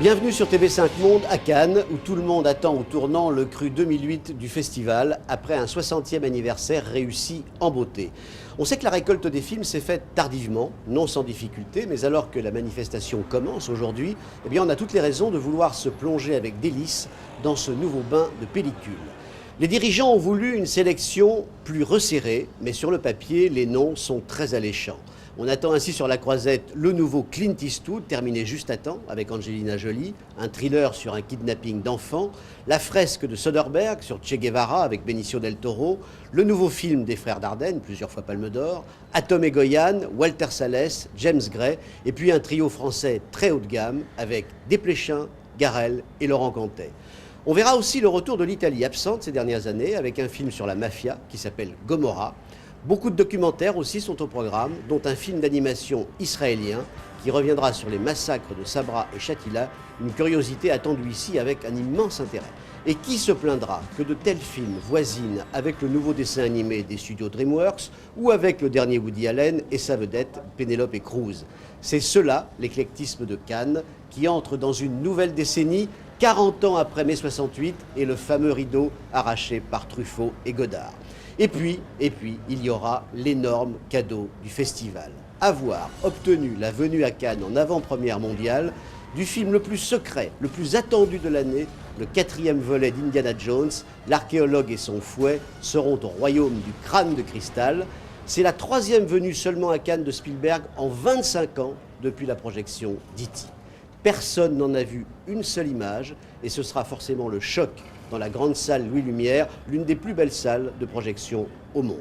Bienvenue sur TV5 Monde à Cannes, où tout le monde attend au tournant le cru 2008 du festival, après un 60e anniversaire réussi en beauté. On sait que la récolte des films s'est faite tardivement, non sans difficulté, mais alors que la manifestation commence aujourd'hui, eh bien on a toutes les raisons de vouloir se plonger avec délice dans ce nouveau bain de pellicule. Les dirigeants ont voulu une sélection plus resserrée, mais sur le papier, les noms sont très alléchants. On attend ainsi sur la croisette le nouveau Clint Eastwood, terminé juste à temps avec Angelina Jolie, un thriller sur un kidnapping d'enfants, la fresque de Soderbergh sur Che Guevara avec Benicio del Toro, le nouveau film des frères Dardenne, plusieurs fois Palme d'Or, Atom et Goyan, Walter Salles, James Gray, et puis un trio français très haut de gamme avec Desplechin, Garrel et Laurent Cantet. On verra aussi le retour de l'Italie absente ces dernières années avec un film sur la mafia qui s'appelle Gomorrah. Beaucoup de documentaires aussi sont au programme, dont un film d'animation israélien qui reviendra sur les massacres de Sabra et Shatila, une curiosité attendue ici avec un immense intérêt. Et qui se plaindra que de tels films voisinent avec le nouveau dessin animé des studios DreamWorks ou avec le dernier Woody Allen et sa vedette Penelope Cruz? C'est cela, l'éclectisme de Cannes, qui entre dans une nouvelle décennie, 40 ans après mai 68 et le fameux rideau arraché par Truffaut et Godard. Et puis, il y aura l'énorme cadeau du festival. Avoir obtenu la venue à Cannes en avant-première mondiale du film le plus secret, le plus attendu de l'année, le 4e volet d'Indiana Jones, l'archéologue et son fouet seront au royaume du crâne de cristal. C'est la 3e venue seulement à Cannes de Spielberg en 25 ans depuis la projection d'E.T. Personne n'en a vu une seule image et ce sera forcément le choc dans la grande salle Louis Lumière, l'une des plus belles salles de projection au monde.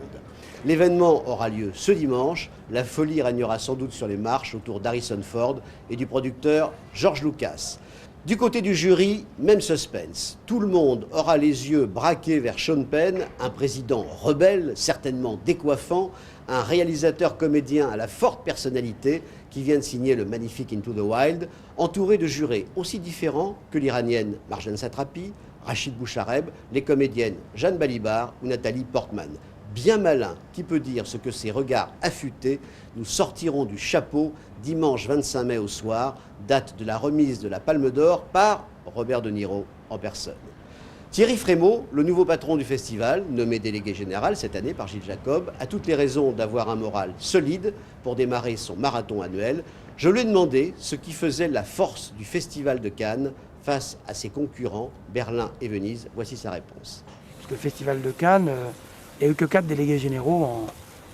L'événement aura lieu ce dimanche. La folie régnera sans doute sur les marches autour d'Harrison Ford et du producteur George Lucas. Du côté du jury, même suspense. Tout le monde aura les yeux braqués vers Sean Penn, un président rebelle, certainement décoiffant, un réalisateur comédien à la forte personnalité qui vient de signer le magnifique Into the Wild, entouré de jurés aussi différents que l'iranienne Marjane Satrapi, Rachid Bouchareb, les comédiennes Jeanne Balibar ou Nathalie Portman. Bien malin, qui peut dire ce que ces regards affûtés nous sortiront du chapeau dimanche 25 mai au soir, date de la remise de la Palme d'Or par Robert De Niro en personne. Thierry Frémaux, le nouveau patron du festival, nommé délégué général cette année par Gilles Jacob, a toutes les raisons d'avoir un moral solide pour démarrer son marathon annuel. Je lui ai demandé ce qui faisait la force du festival de Cannes face à ses concurrents, Berlin et Venise. Voici sa réponse. Parce que le festival de Cannes, il n'y a eu que 4 délégués généraux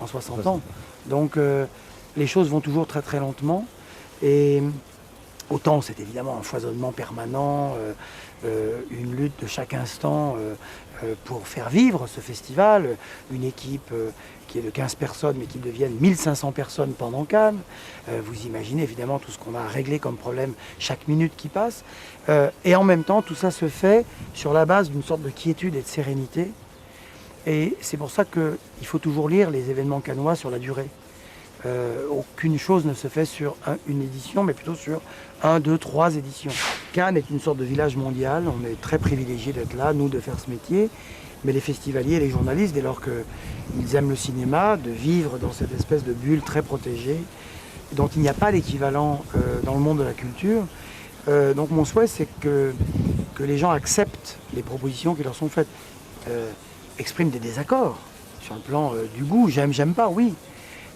en 60 ans. Donc les choses vont toujours très très lentement. Et autant c'est évidemment un foisonnement permanent, une lutte de chaque instant pour faire vivre ce festival, une équipe qui est de 15 personnes mais qui deviennent 1500 personnes pendant Cannes. Vous imaginez évidemment tout ce qu'on a à régler comme problème chaque minute qui passe. Et en même temps, tout ça se fait sur la base d'une sorte de quiétude et de sérénité. Et c'est pour ça qu'il faut toujours lire les événements cannois sur la durée. Aucune chose ne se fait sur une édition, mais plutôt sur 1, 2, 3 éditions. Cannes est une sorte de village mondial, on est très privilégiés d'être là, nous, de faire ce métier, mais les festivaliers et les journalistes, dès lors qu'ils aiment le cinéma, de vivre dans cette espèce de bulle très protégée, dont il n'y a pas l'équivalent dans le monde de la culture. Donc mon souhait, c'est que les gens acceptent les propositions qui leur sont faites, expriment des désaccords sur le plan du goût, j'aime pas, oui,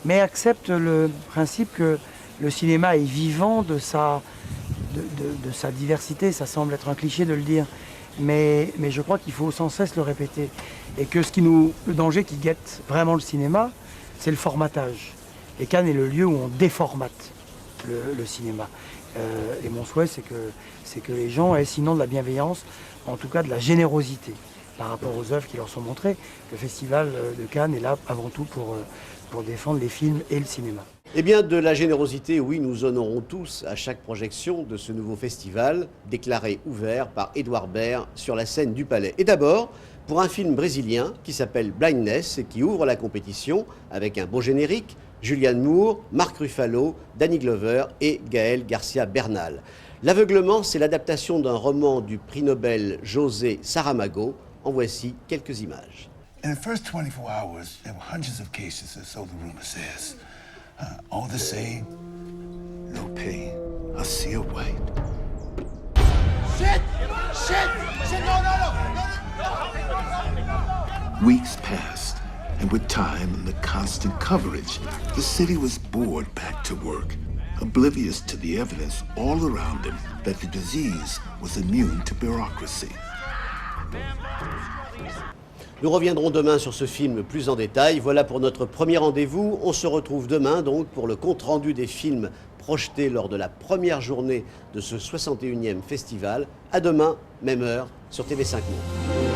mais acceptent le principe que le cinéma est vivant de sa diversité. Ça semble être un cliché de le dire, mais je crois qu'il faut sans cesse le répéter. Et que le danger qui guette vraiment le cinéma, c'est le formatage. Et Cannes est le lieu où on déformate le cinéma. Et mon souhait, c'est que les gens aient sinon de la bienveillance, en tout cas de la générosité par rapport aux œuvres qui leur sont montrées. Le festival de Cannes est là avant tout pour défendre les films et le cinéma. Eh bien, de la générosité, oui, nous honorons tous à chaque projection de ce nouveau festival, déclaré ouvert par Édouard Baird sur la scène du Palais. Et d'abord, pour un film brésilien qui s'appelle Blindness et qui ouvre la compétition avec un beau générique, Julianne Moore, Mark Ruffalo, Danny Glover et Gaël Garcia Bernal. L'aveuglement, c'est l'adaptation d'un roman du prix Nobel José Saramago. En voici quelques images. In the first 24 hours, there were hundreds of cases, or so the rumor says. All the same, no pain, a sea of white. Weeks passed, and with time and the constant coverage, the city was bored back to work, oblivious to the evidence all around him that the disease was immune to bureaucracy. Nous reviendrons demain sur ce film plus en détail. Voilà pour notre premier rendez-vous. On se retrouve demain donc pour le compte-rendu des films projetés lors de la première journée de ce 61e festival. À demain, même heure, sur TV5 Monde.